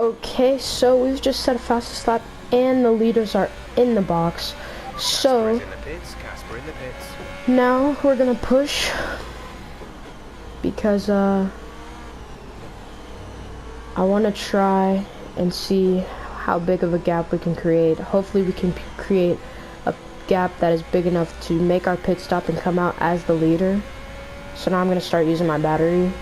Okay, so we've just set a fastest lap and the leaders are in the box. So now we're gonna push because I want to try and see how big of a gap we can create. Hopefully we can create a gap that is big enough to make our pit stop and come out as the leader. So now I'm gonna start using my battery.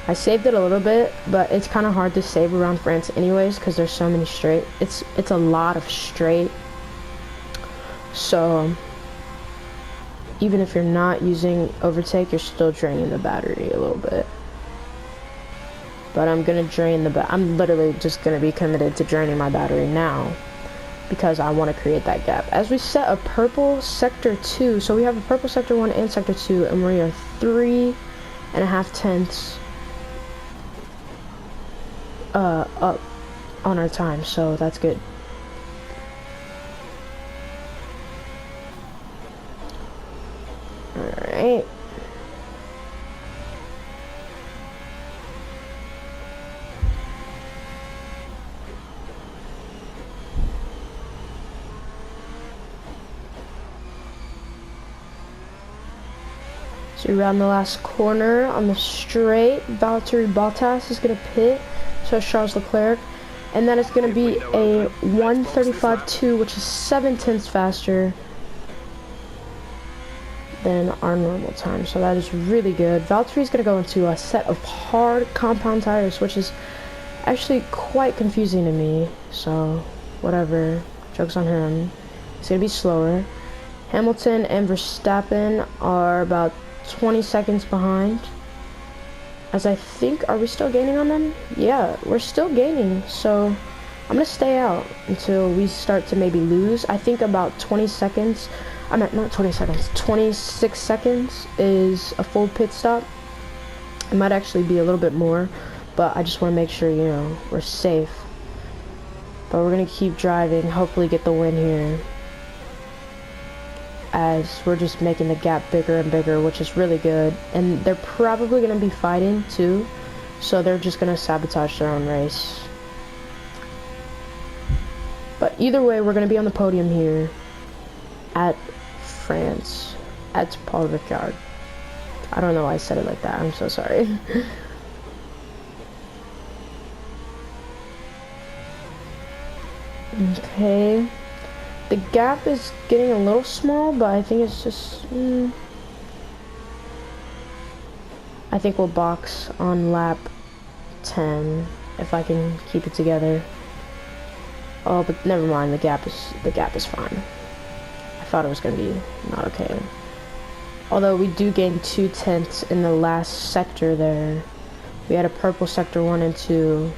I saved it a little bit, but it's kind of hard to save around France anyways because there's so many straight. It's a lot of straight. So even if you're not using overtake, you're still draining the battery a little bit. But I'm gonna drain I'm literally just gonna be committed to draining my battery now because I want to create that gap. As we set a purple sector 2, so we have a purple sector 1 and sector 2, and we are 3.5 tenths up on our time, so that's good. Alright. So we round the last corner on the straight. Valtteri Bottas is going to pit, so Charles Leclerc, and then it's going to be a 1:35.2, which is 7 tenths faster than our normal time, so that is really good. Valtteri's going to go into a set of hard compound tires, which is actually quite confusing to me, so whatever, joke's on him. It's going to be slower. Hamilton and Verstappen are about 20 seconds behind. As I think, are we still gaining on them? Yeah, we're still gaining, so I'm gonna stay out until we start to maybe lose. I think about 20 seconds, I meant not 20 seconds, 26 seconds is a full pit stop. It might actually be a little bit more, but I just want to make sure, you know, we're safe. But we're gonna keep driving, hopefully get the win here, as we're just making the gap bigger and bigger, which is really good. And they're probably going to be fighting too, so they're just going to sabotage their own race. But either way, we're going to be on the podium here at France, at Paul Ricard. I don't know why I said it like that, I'm so sorry. Okay. The gap is getting a little small, but I think it's just, I think we'll box on lap 10 if I can keep it together. Oh, but never mind, the gap is fine. I thought it was gonna be not okay. Although we do gain 2 tenths in the last sector there. We had a purple sector 1 and 2,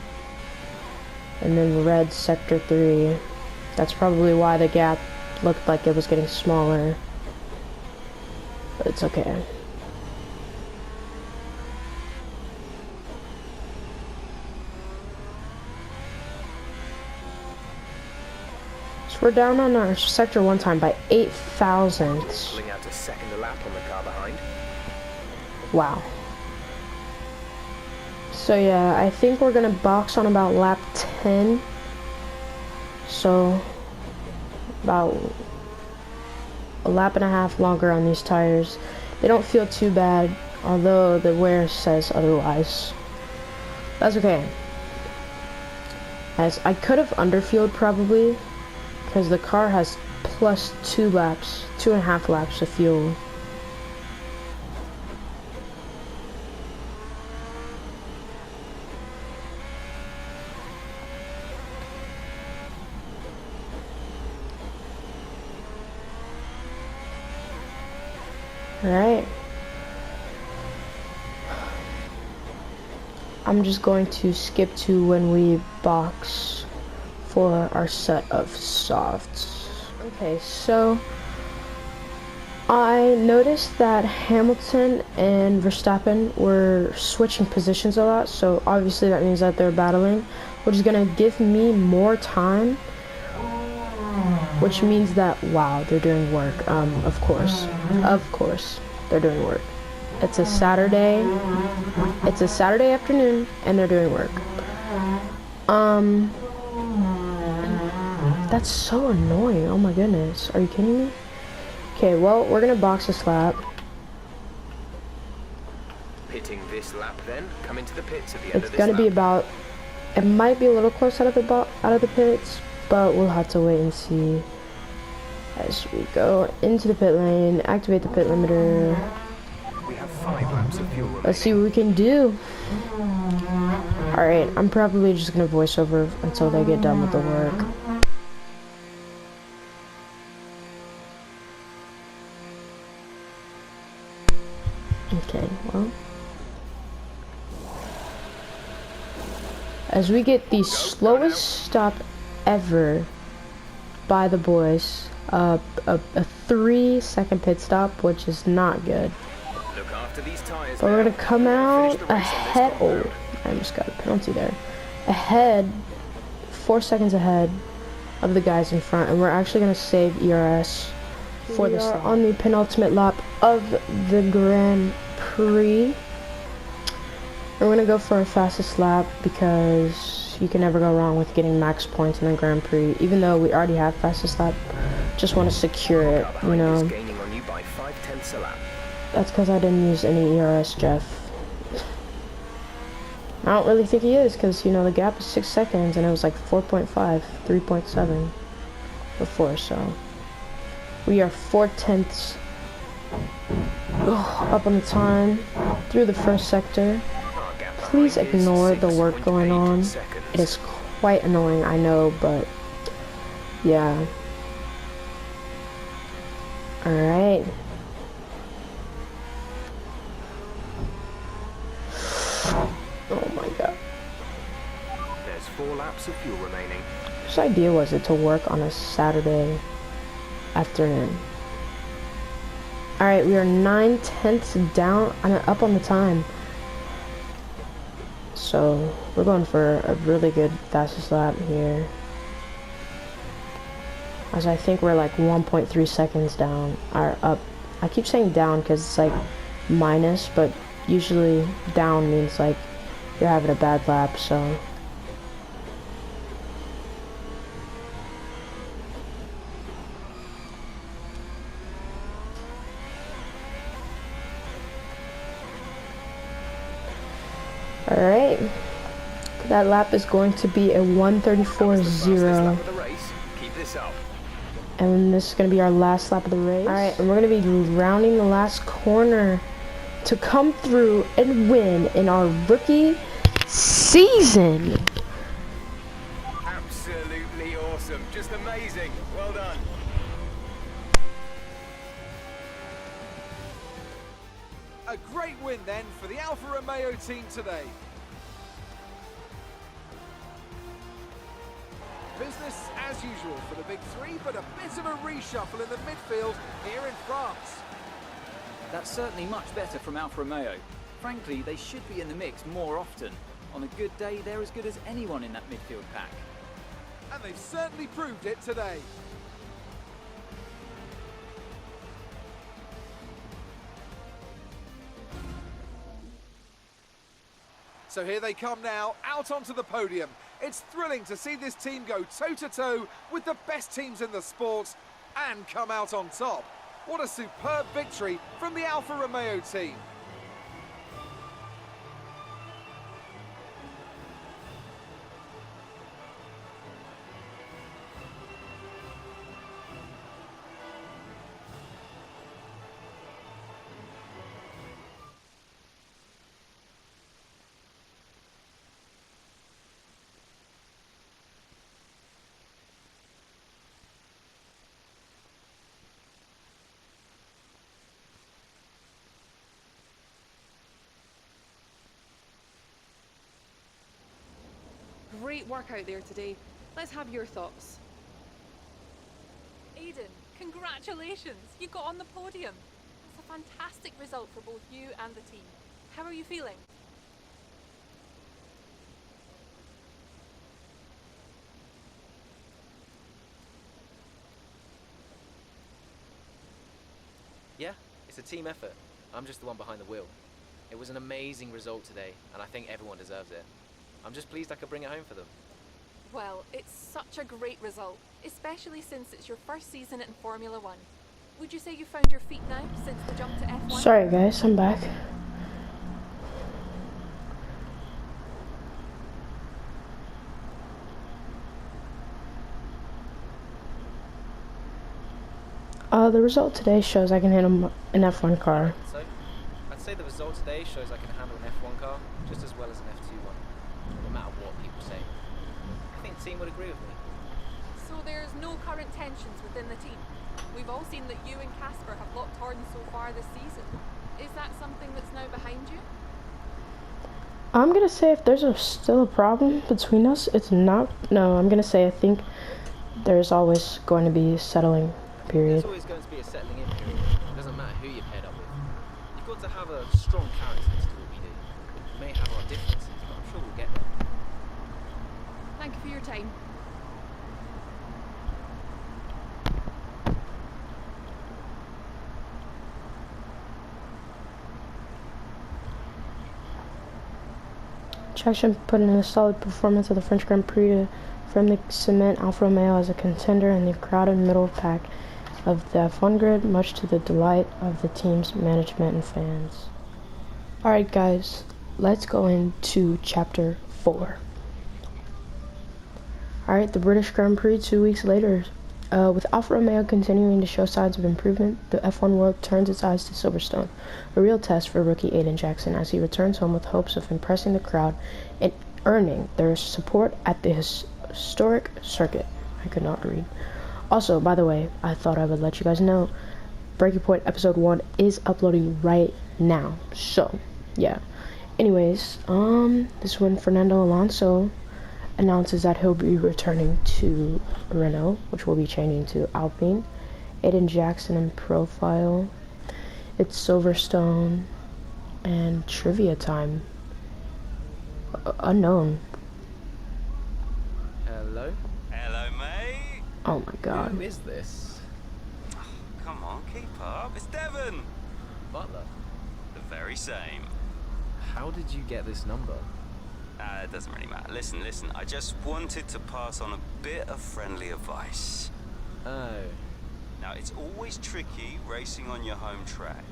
and then red sector 3. That's probably why the gap looked like it was getting smaller, but it's okay. So we're down on our sector 1 time by 8 thousandths. Pulling out a second a lap on the car behind. Wow. So yeah, I think we're gonna box on about lap 10. So about a lap and a half longer on these tires. They don't feel too bad, although the wear says otherwise. That's okay, as I could have underfueled probably, because the car has plus 2.5 laps of fuel. Alright. I'm just going to skip to when we box for our set of softs. Okay, so I noticed that Hamilton and Verstappen were switching positions a lot, so obviously that means that they're battling, which is gonna give me more time, which means that, wow, they're doing work. Of course, they're doing work. It's a Saturday afternoon, and they're doing work. Um, that's so annoying. Oh my goodness. Are you kidding me? Okay, well, we're gonna box this lap. Pitting this lap then, come into the pits at the end It's of this gonna lap. be about, it might be a little close out of the pits, but we'll have to wait and see as we go into the pit lane, activate the pit limiter. We have 5 laps of fuel remaining. Let's see what we can do. Alright, I'm probably just gonna voice over until they get done with the work. Okay, well. As we get the slowest stop ever by the boys, a 3-second pit stop, which is not good. Look after these tires. But we're gonna now. come Finish out the race on this ahead. compound. Oh, I just got a penalty there. Ahead, 4 seconds ahead of the guys in front, and we're actually gonna save ERS for this lap. On the penultimate lap of the Grand Prix. We're gonna go for our fastest lap because you can never go wrong with getting max points in the Grand Prix. Even though we already have fastest lap, just want to secure it, Car you behind know. is gaining on you by 5/10 a lap. That's because I didn't use any ERS, Jeff. I don't really think he is, because, you know, the gap is 6 seconds, and it was like 4.5, 3.7 before, so. We are 4/10 up on the time through the first sector. Our gap Please behind is ignore the work 6.8 going on. seconds. It is quite annoying, I know, but yeah. Alright. Oh my god. There's 4 laps of fuel remaining. Whose idea was it to work on a Saturday afternoon? Alright, we are 9/10 down, up on the time. So, we're going for a really good fastest lap here. As I think we're like 1.3 seconds down, or up. I keep saying down because it's like minus, but usually down means like you're having a bad lap, so. Alright, that lap is going to be a That was the fastest 1:34.0, lap of the race. Keep this up. and this is going to be our last lap of the race. Alright, and we're going to be rounding the last corner to come through and win in our rookie season. Absolutely awesome. Just amazing. Well done. A great win then for the Alfa Romeo team today. Business as usual for the big three, but a bit of a reshuffle in the midfield here in France. That's certainly much better from Alfa Romeo. Frankly, they should be in the mix more often. On a good day, they're as good as anyone in that midfield pack. And they've certainly proved it today. So here they come now, out onto the podium. It's thrilling to see this team go toe-to-toe with the best teams in the sport and come out on top. What a superb victory from the Alfa Romeo team. Great work out there today. Let's have your thoughts. Aiden, congratulations! You got on the podium. It's a fantastic result for both you and the team. How are you feeling? Yeah, it's a team effort. I'm just the one behind the wheel. It was an amazing result today, and I think everyone deserves it. I'm just pleased I could bring it home for them. Well, it's such a great result, especially since it's your first season in Formula One. Would you say you found your feet now since the jump to F1? Sorry guys, I'm back. The result today shows I can handle an F1 car. So, I'd say the result today shows I can handle an F1 car just as well as an F2 one, no matter what people say. I think the team would agree with me. So there's no current tensions within the team. We've all seen that you and Casper have locked horns so far this season. Is that something that's now behind you? I'm gonna say if there's still a problem between us, it's not. No, I'm gonna say I think there's always going to be a settling period. There's always going to be a settling in period. It doesn't matter who you're paired up with. You've got to have a strong character to do what we do. We may have our differences, but I'm sure we'll get there. Thank you for your time. Traction put in a solid performance at the French Grand Prix to firmly cement Alfa Romeo as a contender in the crowded middle pack of the F1 grid, much to the delight of the team's management and fans. Alright guys, let's go into Chapter 4. Alright, the British Grand Prix 2 weeks later. With Alfa Romeo continuing to show signs of improvement, the F1 world turns its eyes to Silverstone, a real test for rookie Aiden Jackson as he returns home with hopes of impressing the crowd and earning their support at the historic circuit. I could not read. Also, by the way, I thought I would let you guys know, Breaking Point Episode 1 is uploading right now. So, yeah. Anyways, this one, Fernando Alonso announces that he'll be returning to Renault, which will be changing to Alpine. Aiden Jackson in profile. It's Silverstone and trivia time. Unknown. Hello? Hello, mate. Oh my god. Who is this? Come on, keep up. It's Devon. Butler. The very same. How did you get this number? It doesn't really matter. Listen. I just wanted to pass on a bit of friendly advice. Oh. Now, it's always tricky racing on your home track.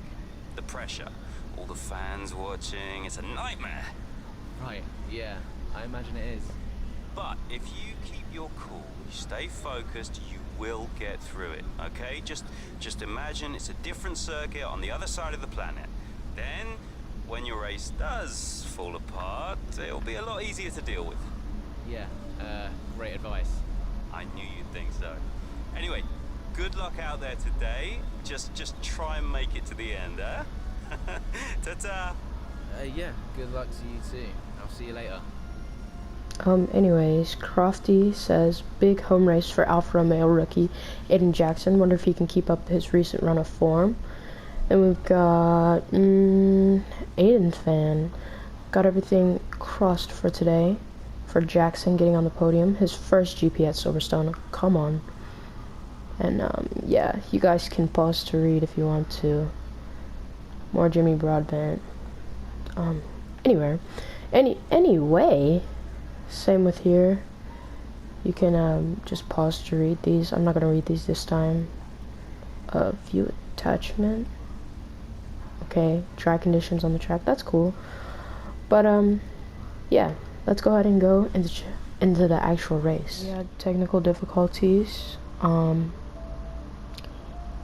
The pressure, all the fans watching, it's a nightmare. Right, yeah. I imagine it is. But if you keep your cool, you stay focused, you will get through it, okay? Just imagine it's a different circuit on the other side of the planet. Then, when your race does fall apart, it'll be a lot easier to deal with. Yeah, great advice. I knew you'd think so. Anyway, good luck out there today. Just try and make it to the end, huh? Ta-ta! Yeah, good luck to you too. I'll see you later. Anyways, Crofty says, big home race for Alfa Romeo rookie Aiden Jackson. Wonder if he can keep up his recent run of form. And we've got Aiden fan. Got everything crossed for today. For Jackson getting on the podium. His first GP at Silverstone. Come on. And yeah, you guys can pause to read if you want to. More Jimmy Broadbent. Anyway, same with here. You can just pause to read these. I'm not gonna read these this time. View attachment. Okay, track conditions on the track. That's cool. But yeah, let's go ahead and go into the actual race. We had technical difficulties.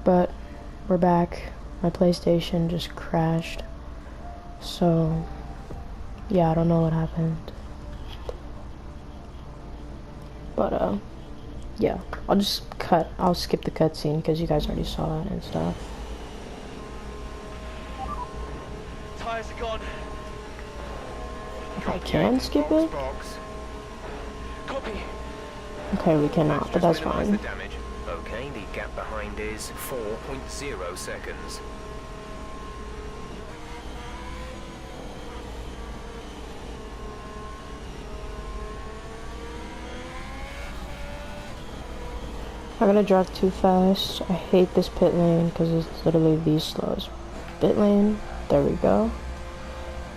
But we're back. My PlayStation just crashed. So yeah, I don't know what happened. But yeah, I'll skip the cutscene because you guys already saw it and stuff. Tires are gone. I can skip it? Copy. Okay, we cannot, but that's Minimize fine. the damage. Okay, the gap behind is 4.0 seconds. I'm gonna drive too fast. I hate this pit lane because it's literally the slowest pit lane. There we go.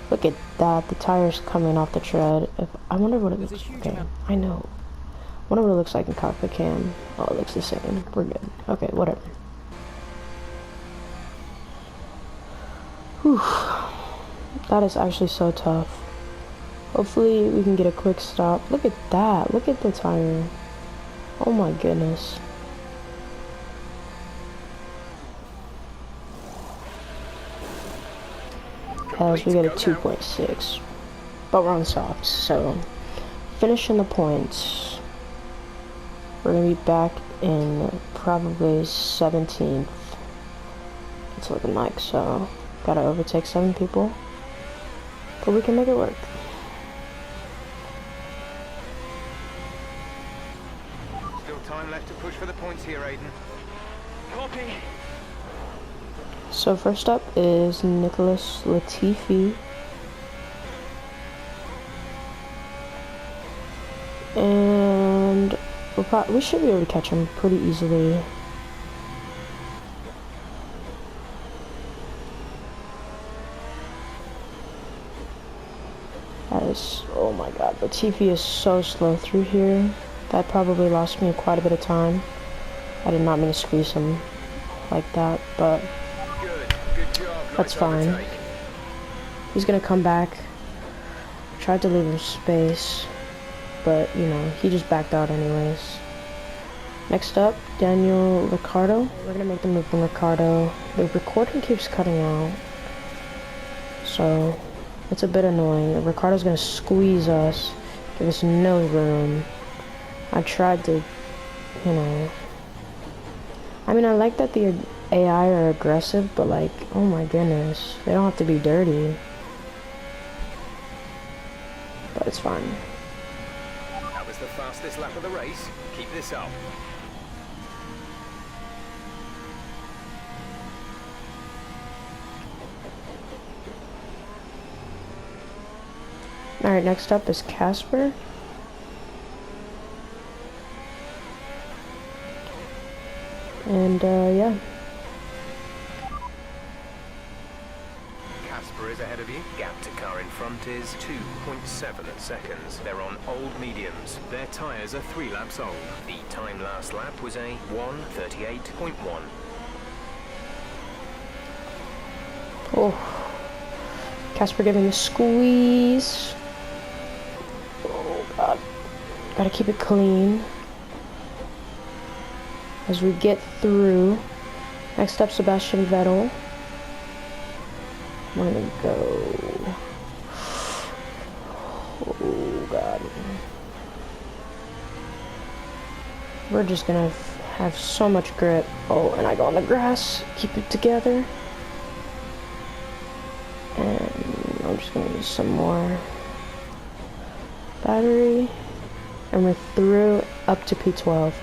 Look at that, the tire's coming off the tread. I wonder what it looks like. Okay, I know. Wonder what it looks like in cockpit cam. Oh, it looks the same. We're good. Okay, whatever. Whew. That is actually so tough. Hopefully we can get a quick stop. Look at that. Look at the tire. Oh my goodness. As we get a 2.6. But we're on softs, so finishing the points. We're gonna be back in probably 17th. It's looking like, so gotta overtake 7 people. But we can make it work. Still time left to push for the points here, Aiden. Copy. So first up is Nicholas Latifi. And we should be able to catch him pretty easily. That is, oh my god, Latifi is so slow through here. That probably lost me quite a bit of time. I did not mean to squeeze him like that, but Good job. that's Nice fine. overtake. He's gonna come back. Tried to leave him space, but you know, he just backed out anyways. Next up, Daniel Ricciardo. We're gonna make the move from Ricciardo. The recording keeps cutting out, so it's a bit annoying. Ricciardo's gonna squeeze us, give us no room. I tried to, you know, I mean, I like that the AI are aggressive, but like, oh my goodness, they don't have to be dirty. But it's fine. That was the fastest lap of the race. Keep this up. Alright, next up is Casper. And, yeah. Casper is ahead of you. Gap to car in front is 2.7 seconds. They're on old mediums. Their tyres are 3 laps old. The time last lap was a 1:38.1. Oh. Casper giving a squeeze. Oh, God. Gotta keep it clean. As we get through. Next up, Sebastian Vettel. We're gonna go. Oh, God. We're just gonna have so much grip. Oh, and I go on the grass. Keep it together. And I'm just gonna use some more battery. And we're through up to P12.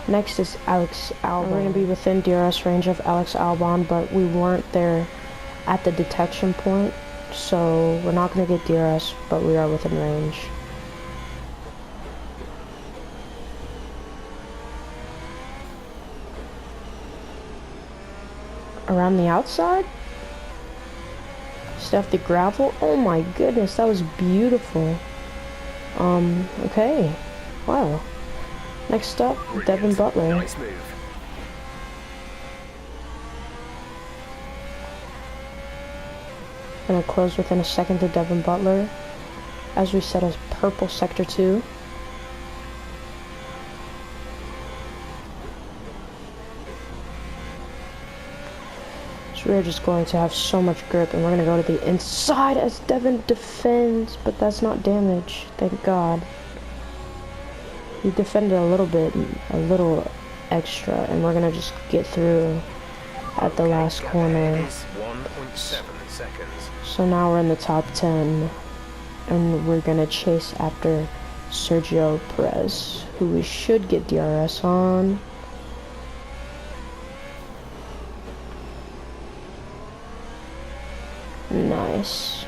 Next is Alex Albon. We're gonna be within DRS range of Alex Albon, but we weren't there at the detection point, so we're not gonna get DRS, but we are within range. Around the outside? Stuff the gravel. Oh my goodness, that was beautiful. Okay. Wow. Next up, Brilliant. Devin Butler. Nice move. Gonna close within a second to Devin Butler. As we set as purple sector 2. So we're just going to have so much grip, and we're gonna go to the inside as Devin defends, but that's not damage, thank God. He defended a little bit, a little extra, and we're gonna just get through at the last Gap corner. ahead is 1.7 seconds. So now we're in the top 10, and we're gonna chase after Sergio Perez, who we should get DRS on. Nice.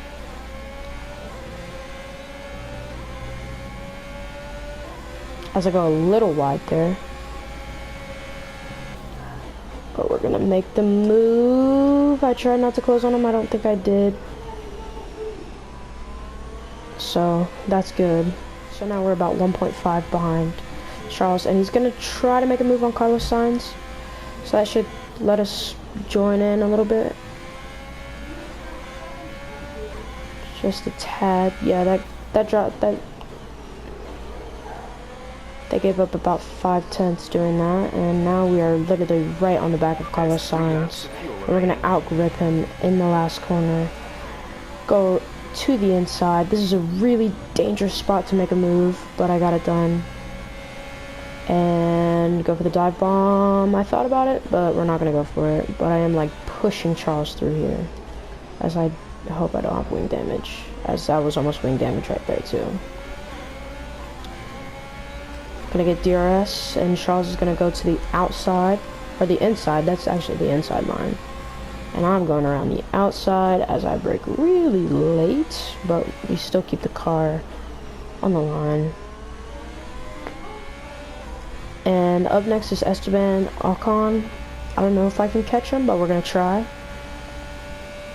As I go a little wide there. But we're gonna make the move. I tried not to close on him. I don't think I did. So that's good. So now we're about 1.5 behind Charles, and he's gonna try to make a move on Carlos Sainz. So that should let us join in a little bit. Just a tad. Yeah, that dropped that. They gave up about 5/10 doing that, and now we are literally right on the back of Carlos Sainz. And we're gonna outgrip him in the last corner. Go to the inside. This is a really dangerous spot to make a move, but I got it done. And go for the dive bomb. I thought about it, but we're not gonna go for it. But I am like pushing Charles through here, as I hope I don't have wing damage, as that was almost wing damage right there too. Gonna get DRS, and Charles is gonna go to the outside, or the inside. That's actually the inside line. And I'm going around the outside as I brake really late, but we still keep the car on the line. And up next is Esteban Ocon. I don't know if I can catch him, but we're gonna try.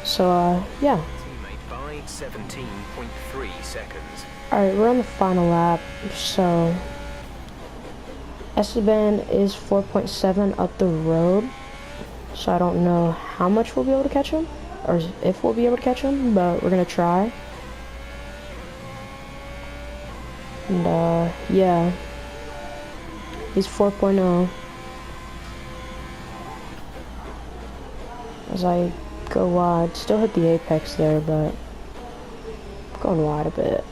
So, yeah. Teammate by 17.3 seconds. Alright, we're on the final lap, so Esteban is 4.7 up the road. So I don't know how much we'll be able to catch him, or if we'll be able to catch him, but we're gonna try. And, yeah. He's 4.0. As I go wide, still hit the apex there, but going wide a bit.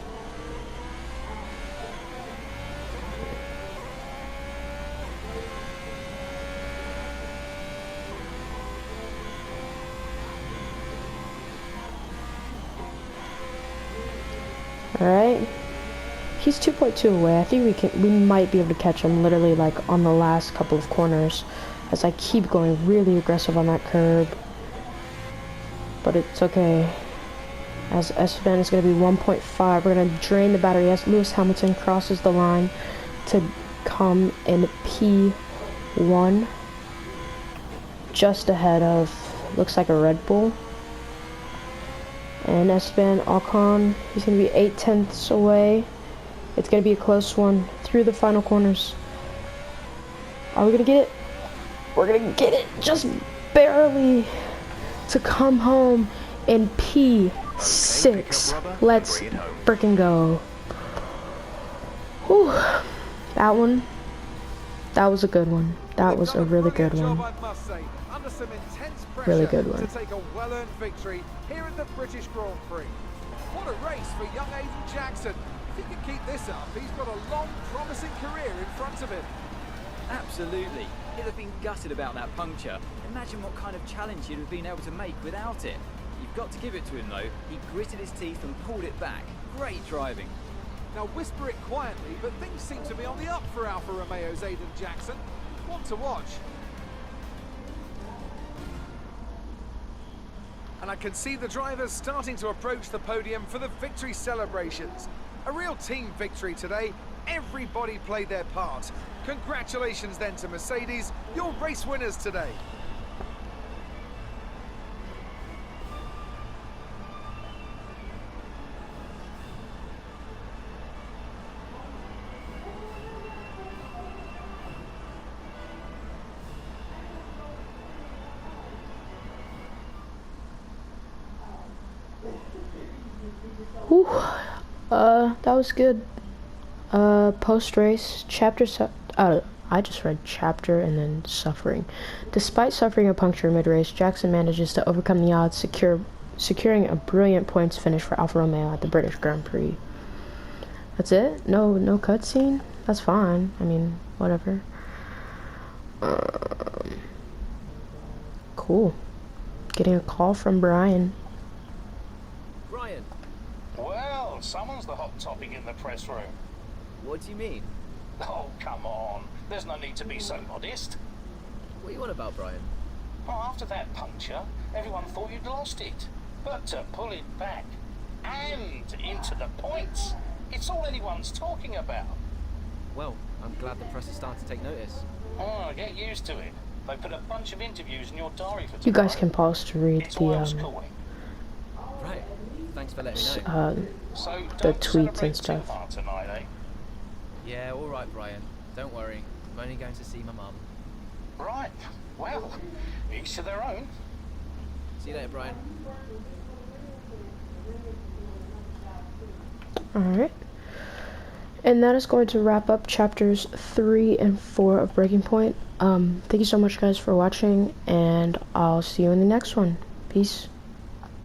Alright. He's 2.2 away. I think we might be able to catch him literally like on the last couple of corners, as I keep going really aggressive on that curb. But it's okay, as Esteban is going to be 1.5. We're going to drain the battery as Lewis Hamilton crosses the line to come in P1, just ahead of, looks like a Red Bull. And Esteban Ocon, he's going to be 8/10 away. It's going to be a close one through the final corners. Are we going to get it? We're going to get it just barely to come home in P6. Let's freaking go. Whew. That was a good one. That was a really good one. Really good one. To take a well-earned victory here at the British Grand Prix. What a race for young Aiden Jackson. If he can keep this up, he's got a long, promising career in front of him. Absolutely. He'd have been gutted about that puncture. Imagine what kind of challenge he'd have been able to make without it. You've got to give it to him though. He gritted his teeth and pulled it back. Great driving. Now whisper it quietly, but things seem to be on the up for Alfa Romeo's Aiden Jackson. One to watch. And I can see the drivers starting to approach the podium for the victory celebrations. A real team victory today. Everybody played their part. Congratulations then to Mercedes, your race winners today. Whew. That was good. Post-race, I just read chapter and then suffering. Despite suffering a puncture mid-race, Jackson manages to overcome the odds, securing a brilliant points finish for Alfa Romeo at the British Grand Prix. That's it? No cutscene? That's fine. I mean, whatever. Cool. Getting a call from Brian. Brian, Well, someone's the hot topic in the press room. what do you mean? Oh, come on. There's no need to be so modest. What are you on about, Brian? Well, after that puncture, everyone thought you'd lost it. But to pull it back and into the points, it's all anyone's talking about. Well, I'm glad the press is starting to take notice. Oh, get used to it. They put a bunch of interviews in your diary for tomorrow. You guys can pause to read It's worth calling. Right. Thanks for letting me know. So the don't tweets celebrate and stuff. too hard tonight, eh? Yeah, all right, Brian. Don't worry, I'm only going to see my mum. Right. Well, each to their own. See you later, Brian. Alright. And that is going to wrap up chapters 3 and 4 of Breaking Point. Thank you so much, guys, for watching, and I'll see you in the next one. Peace.